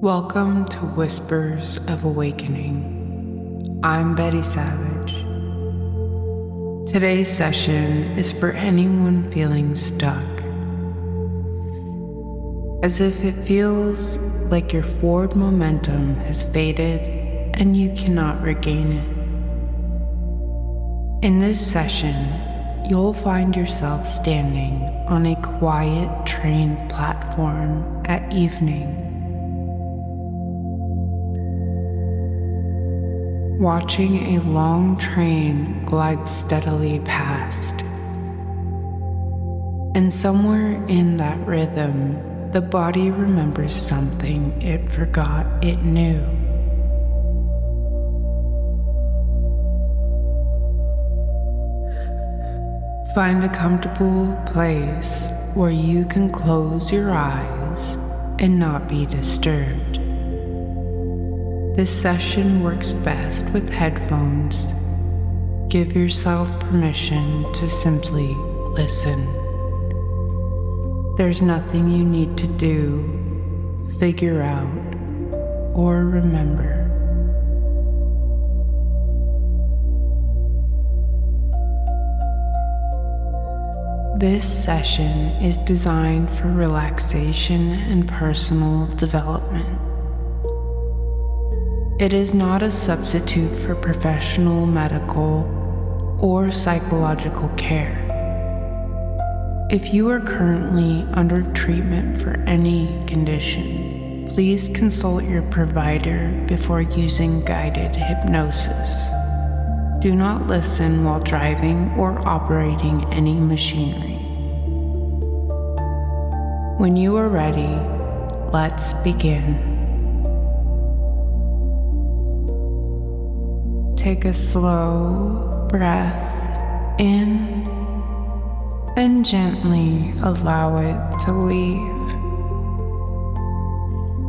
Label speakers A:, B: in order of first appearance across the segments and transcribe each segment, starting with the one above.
A: Welcome to Whispers of Awakening. I'm Betty Savage. Today's session is for anyone feeling stuck, as if it feels like your forward momentum has faded and you cannot regain it. In this session, you'll find yourself standing on a quiet train platform at evening, watching a long train glide steadily past. And somewhere in that rhythm, the body remembers something it forgot it knew. Find a comfortable place where you can close your eyes and not be disturbed. This session works best with headphones. Give yourself permission to simply listen. There's nothing you need to do, figure out, or remember. This session is designed for relaxation and personal development. It is not a substitute for professional medical or psychological care. If you are currently under treatment for any condition, please consult your provider before using guided hypnosis. Do not listen while driving or operating any machinery. When you are ready, let's begin. Take a slow breath in and gently allow it to leave.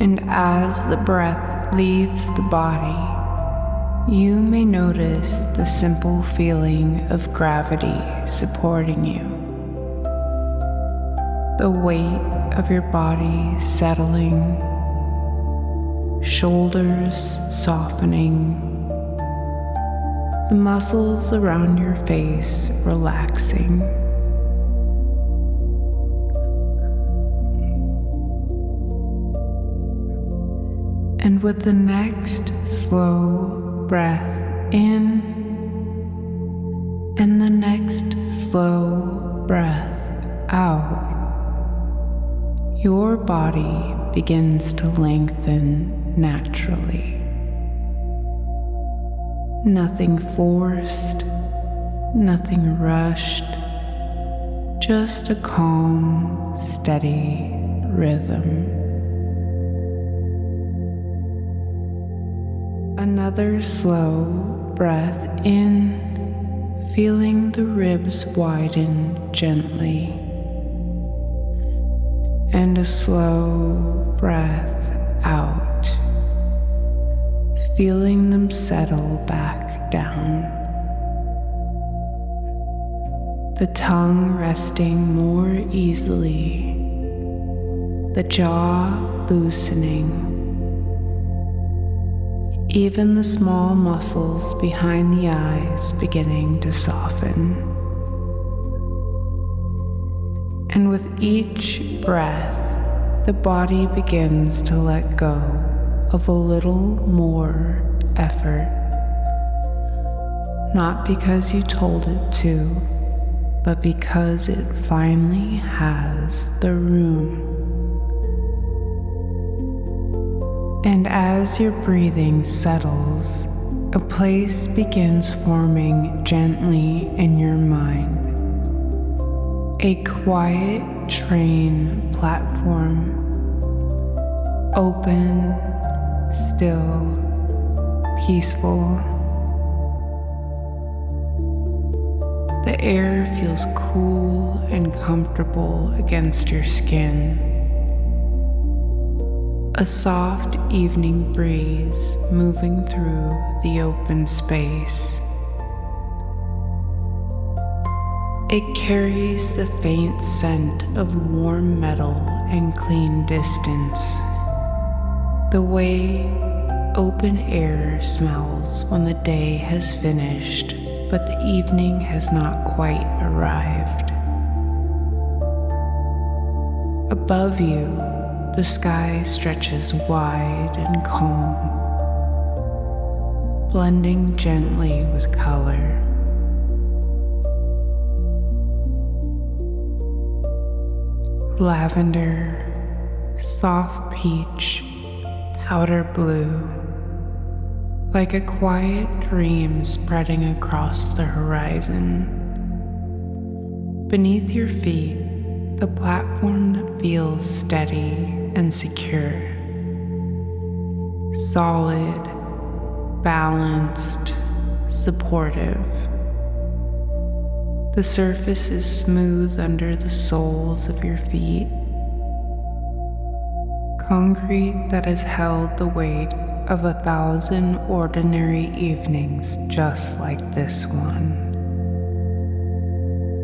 A: And as the breath leaves the body, you may notice the simple feeling of gravity supporting you. The weight of your body settling, shoulders softening, the muscles around your face relaxing. And with the next slow breath in and the next slow breath out, your body begins to lengthen naturally. Nothing forced, nothing rushed, just a calm, steady rhythm. Another slow breath in, feeling the ribs widen gently. And a slow breath out, feeling them settle back down. The tongue resting more easily, the jaw loosening. Even the small muscles behind the eyes beginning to soften. And with each breath, the body begins to let go of a little more effort. Not because you told it to, but because it finally has the room. And as your breathing settles, a place begins forming gently in your mind. A quiet train platform, open, still, peaceful. The air feels cool and comfortable against your skin. A soft evening breeze moving through the open space. It carries the faint scent of warm metal and clean distance. The way open air smells when the day has finished, but the evening has not quite arrived. Above you, the sky stretches wide and calm, blending gently with color. Lavender, soft peach, powder blue, like a quiet dream spreading across the horizon. Beneath your feet, the platform feels steady and secure, solid, balanced, supportive. The surface is smooth under the soles of your feet, concrete that has held the weight of 1,000 ordinary evenings just like this one.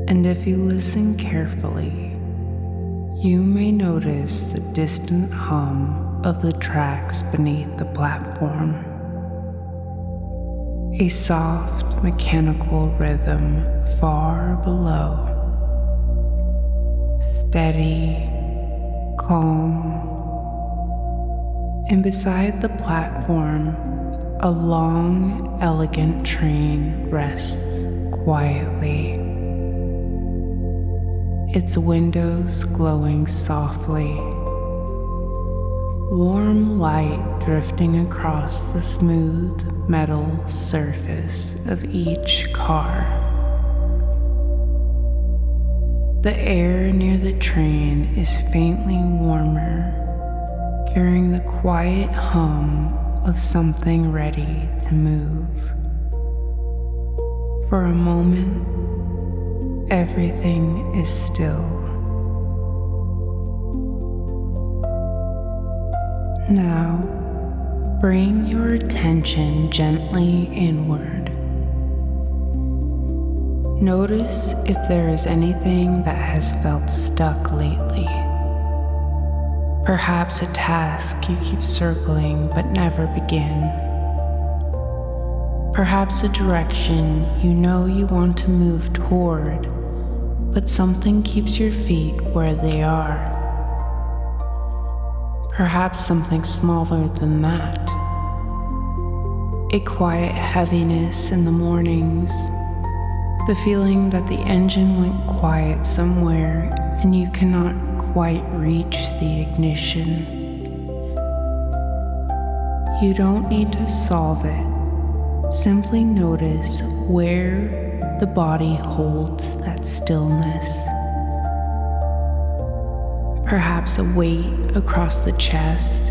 A: And if you listen carefully, you may notice the distant hum of the tracks beneath the platform. A soft mechanical rhythm far below. Steady, calm. And beside the platform, a long, elegant train rests quietly. Its windows glowing softly, warm light drifting across the smooth metal surface of each car. The air near the train is faintly warmer, carrying the quiet hum of something ready to move. For a moment, everything is still. Now, bring your attention gently inward. Notice if there is anything that has felt stuck lately. Perhaps a task you keep circling but never begin. Perhaps a direction you know you want to move toward, but something keeps your feet where they are. Perhaps something smaller than that. A quiet heaviness in the mornings, the feeling that the engine went quiet somewhere and you cannot quite reach the ignition. You don't need to solve it. Simply notice where the body holds that stillness. Perhaps a weight across the chest,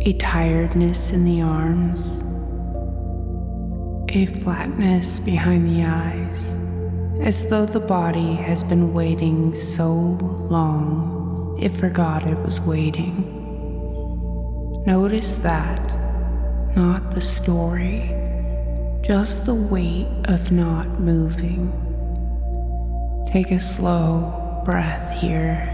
A: a tiredness in the arms, a flatness behind the eyes, as though the body has been waiting so long it forgot it was waiting. Notice that, not the story, just the weight of not moving. Take a slow breath here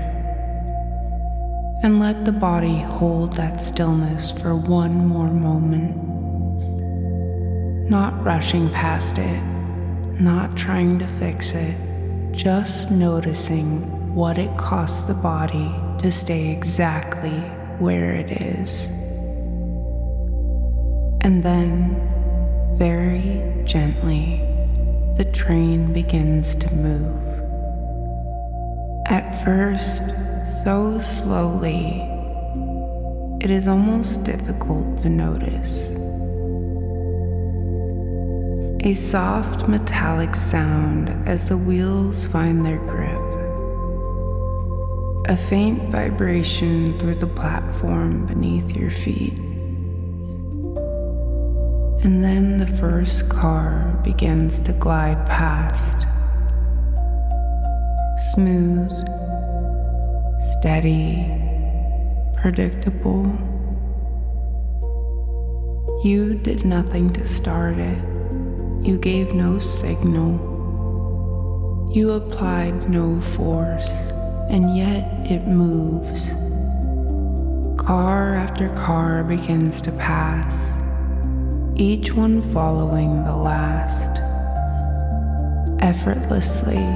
A: and let the body hold that stillness for one more moment. Not rushing past it, not trying to fix it, just noticing what it costs the body to stay exactly where it is. And then, very gently, the train begins to move. At first, so slowly, it is almost difficult to notice. A soft metallic sound as the wheels find their grip. A faint vibration through the platform beneath your feet. And then the first car begins to glide past. Smooth, steady, predictable. You did nothing to start it. You gave no signal. You applied no force, and yet it moves. Car after car begins to pass, each one following the last. Effortlessly,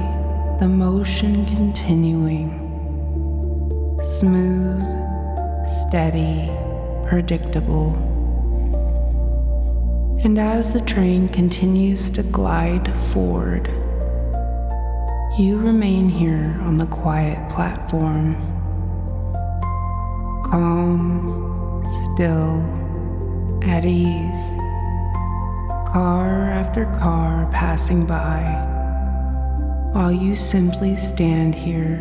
A: the motion continuing. Smooth, steady, predictable. And as the train continues to glide forward, you remain here on the quiet platform. Calm, still, at ease. Car after car passing by, while you simply stand here,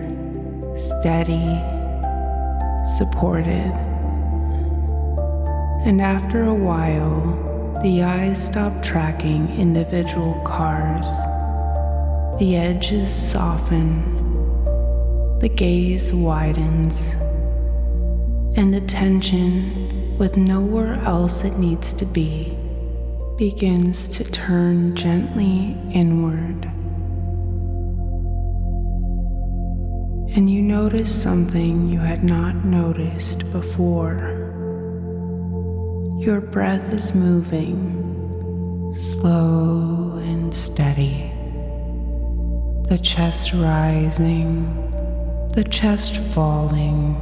A: steady, supported. And after a while, the eyes stop tracking individual cars. The edges soften, the gaze widens, and attention, with nowhere else it needs to be, begins to turn gently inward. And you notice something you had not noticed before. Your breath is moving, slow and steady. The chest rising, the chest falling.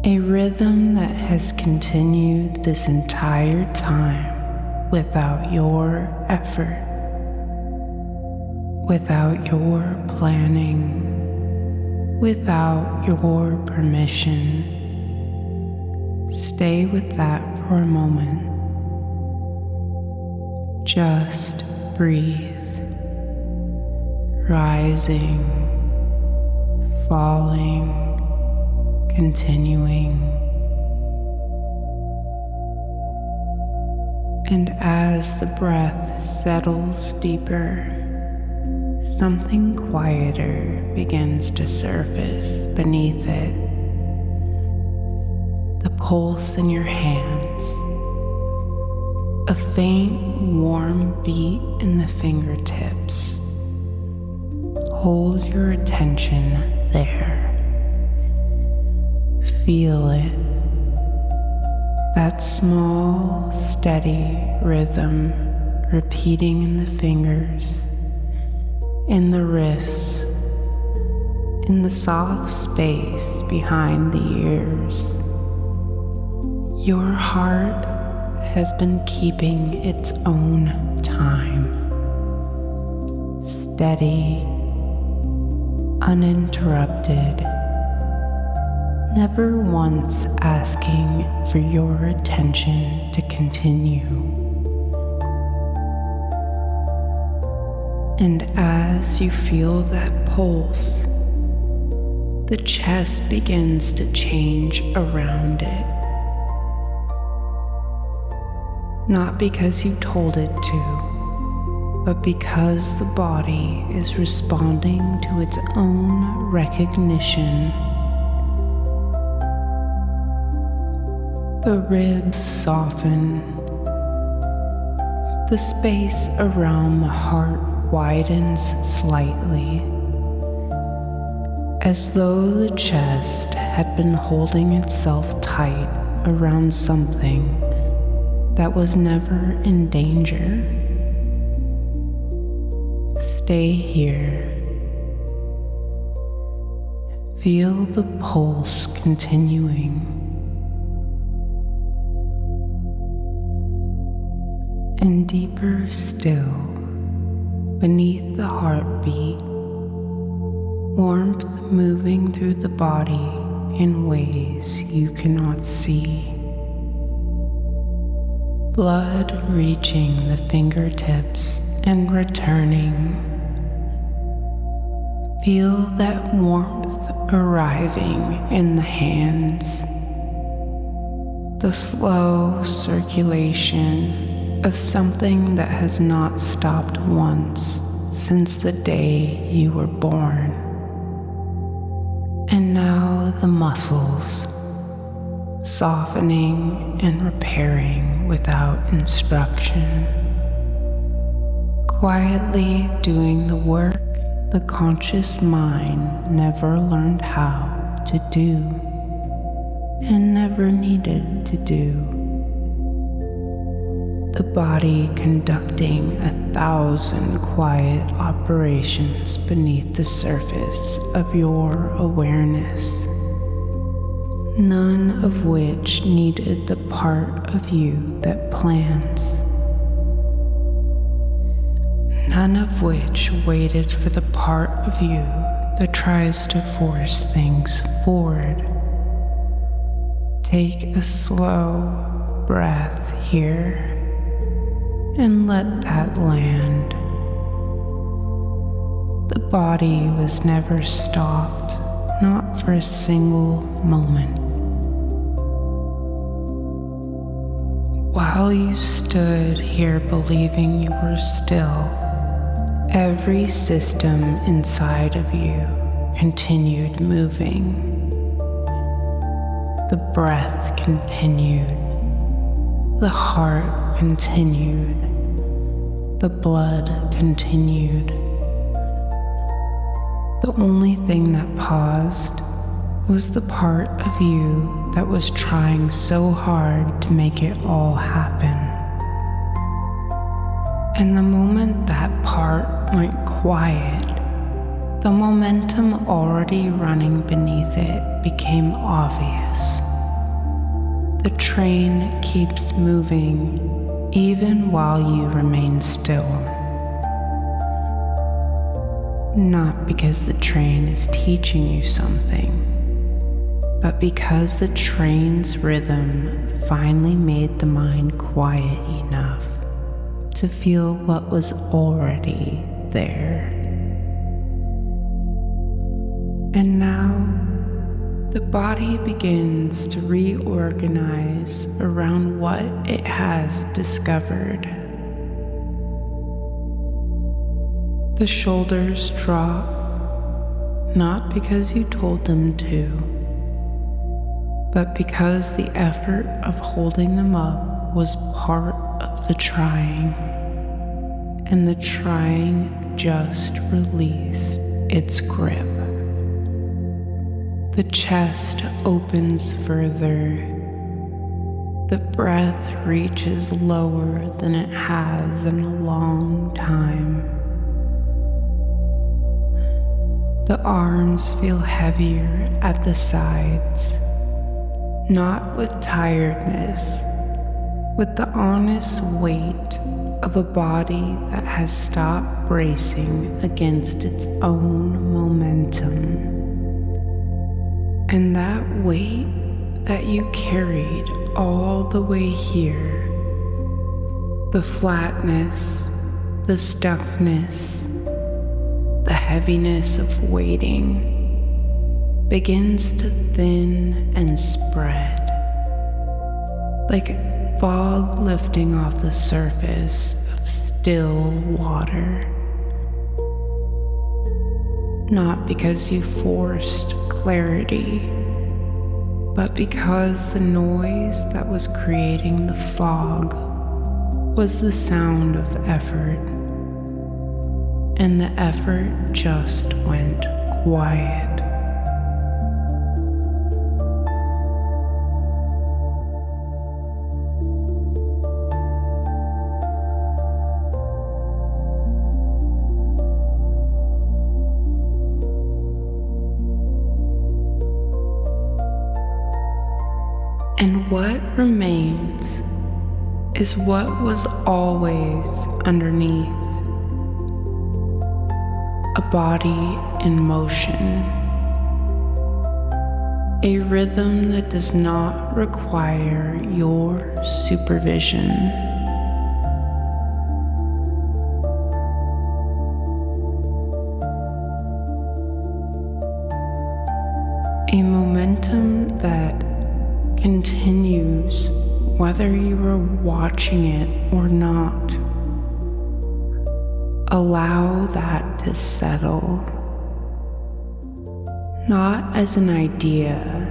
A: A rhythm that has continued this entire time without your effort, without your planning, without your permission. Stay with that for a moment. Just breathe. Rising, falling, continuing. And as the breath settles deeper, something quieter begins to surface beneath it. The pulse in your hands, a faint, warm beat in the fingertips. Hold your attention there. Feel it. That small, steady rhythm repeating in the fingers, in the wrists, in the soft space behind the ears. Your heart has been keeping its own time. Steady, uninterrupted, never once asking for your attention to continue. And as you feel that pulse, the chest begins to change around it. Not because you told it to, but because the body is responding to its own recognition. The ribs soften. The space around the heart widens slightly, as though the chest had been holding itself tight around something that was never in danger. Stay here. Feel the pulse continuing. And deeper still, beneath the heartbeat, warmth moving through the body in ways you cannot see. Blood reaching the fingertips and returning. Feel that warmth arriving in the hands. The slow circulation of something that has not stopped once since the day you were born. And now the muscles, softening and repairing without instruction. Quietly doing the work the conscious mind never learned how to do. and never needed to do. The body conducting 1,000 quiet operations beneath the surface of your awareness, none of which needed the part of you that plans. None of which waited for the part of you that tries to force things forward. Take a slow breath here and let that land. The body was never stopped, not for a single moment. While you stood here believing you were still, every system inside of you continued moving. The breath continued. The heart continued. The blood continued. The only thing that paused was the part of you that was trying so hard to make it all happen. And the moment that part went quiet, the momentum already running beneath it became obvious. The train keeps moving even while you remain still. Not because the train is teaching you something, but because the train's rhythm finally made the mind quiet enough to feel what was already there. And now, the body begins to reorganize around what it has discovered. The shoulders drop, not because you told them to, but because the effort of holding them up was part of the trying, and the trying just released its grip. The chest opens further. The breath reaches lower than it has in a long time. The arms feel heavier at the sides, not with tiredness, with the honest weight of a body that has stopped bracing against its own momentum. And that weight that you carried all the way here, the flatness, the stuckness, the heaviness of waiting, begins to thin and spread, like fog lifting off the surface of still water. Not because you forced clarity, but because the noise that was creating the fog was the sound of effort, and the effort just went quiet. And what remains is what was always underneath. A body in motion. A rhythm that does not require your supervision. A momentum that continues whether you are watching it or not. Allow that to settle, not as an idea,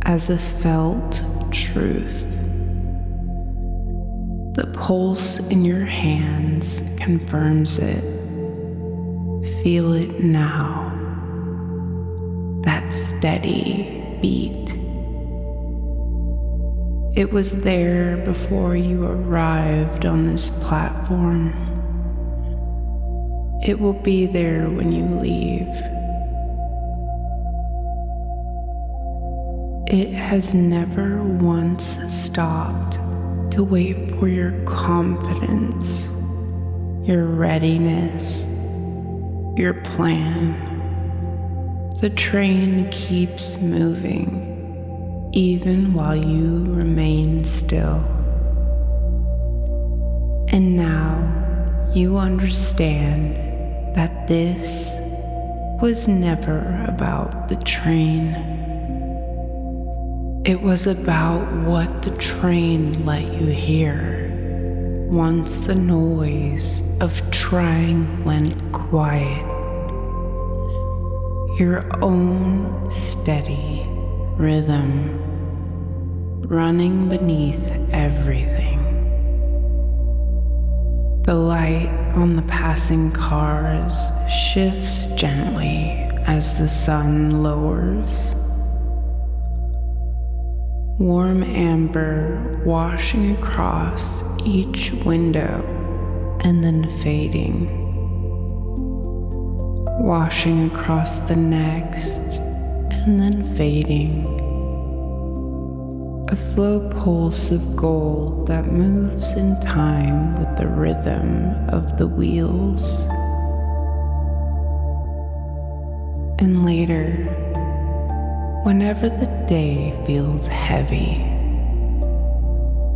A: as a felt truth. The pulse in your hands confirms it. Feel it now. That steady beat. It was there before you arrived on this platform. It will be there when you leave. It has never once stopped to wait for your confidence, your readiness, your plan. The train keeps moving, even while you remain still. And now you understand that this was never about the train. It was about what the train let you hear once the noise of trying went quiet. Your own steady rhythm running beneath everything. The light on the passing cars shifts gently as the sun lowers. Warm amber washing across each window and then fading. Washing across the next and then fading. A slow pulse of gold that moves in time with the rhythm of the wheels. And later, whenever the day feels heavy,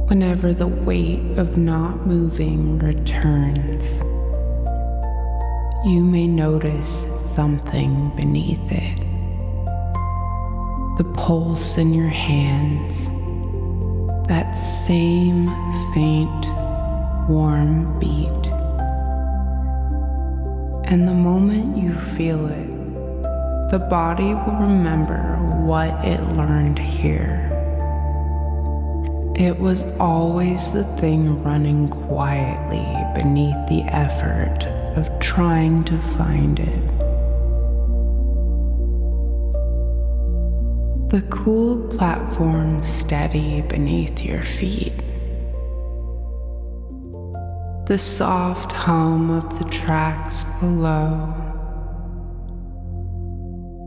A: whenever the weight of not moving returns, you may notice something beneath it. The pulse in your hands, that same faint, warm beat. And the moment you feel it, the body will remember what it learned here. It was always the thing running quietly beneath the effort of trying to find it. The cool platform steady beneath your feet. The soft hum of the tracks below.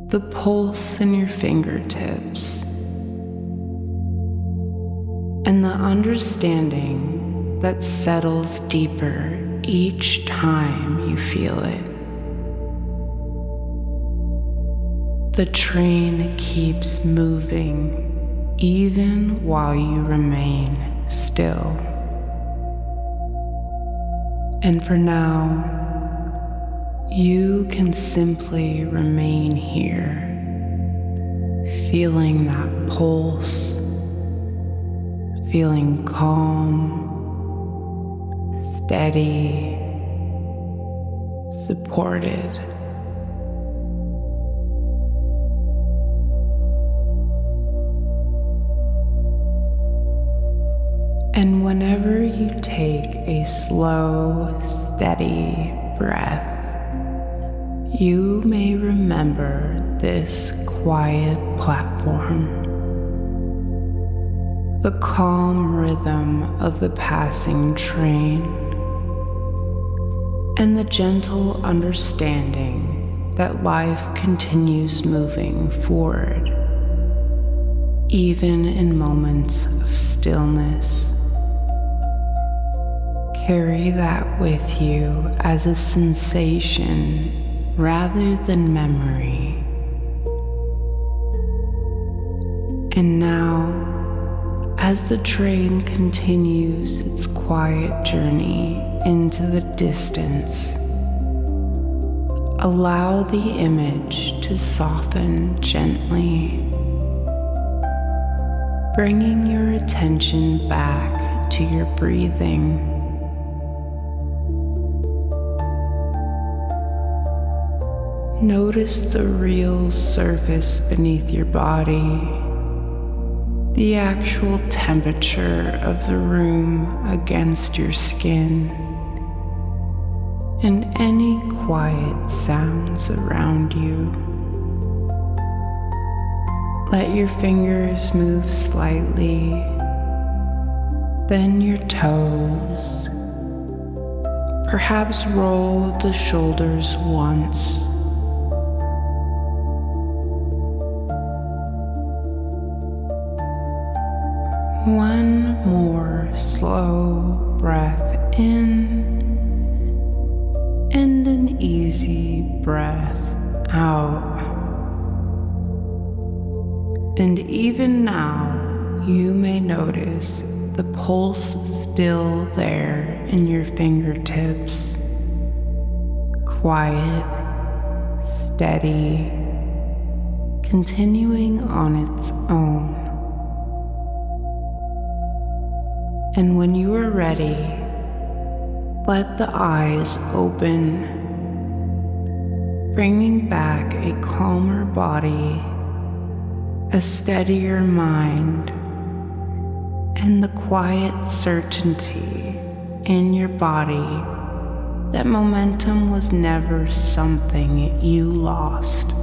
A: The pulse in your fingertips. And the understanding that settles deeper each time you feel it. The train keeps moving even while you remain still. And for now, you can simply remain here, feeling that pulse, feeling calm, steady, supported. And whenever you take a slow, steady breath, you may remember this quiet platform, the calm rhythm of the passing train, and the gentle understanding that life continues moving forward, even in moments of stillness. Carry that with you as a sensation rather than memory. And now, as the train continues its quiet journey into the distance, allow the image to soften gently, bringing your attention back to your breathing. Notice the real surface beneath your body, the actual temperature of the room against your skin, and any quiet sounds around you. Let your fingers move slightly then your toes. Perhaps roll the shoulders once. One more slow breath in and an easy breath out. And even now, you may notice the pulse still there in your fingertips. Quiet, steady, continuing on its own. And when you are ready, let the eyes open, bringing back a calmer body, a steadier mind, and the quiet certainty in your body that momentum was never something you lost.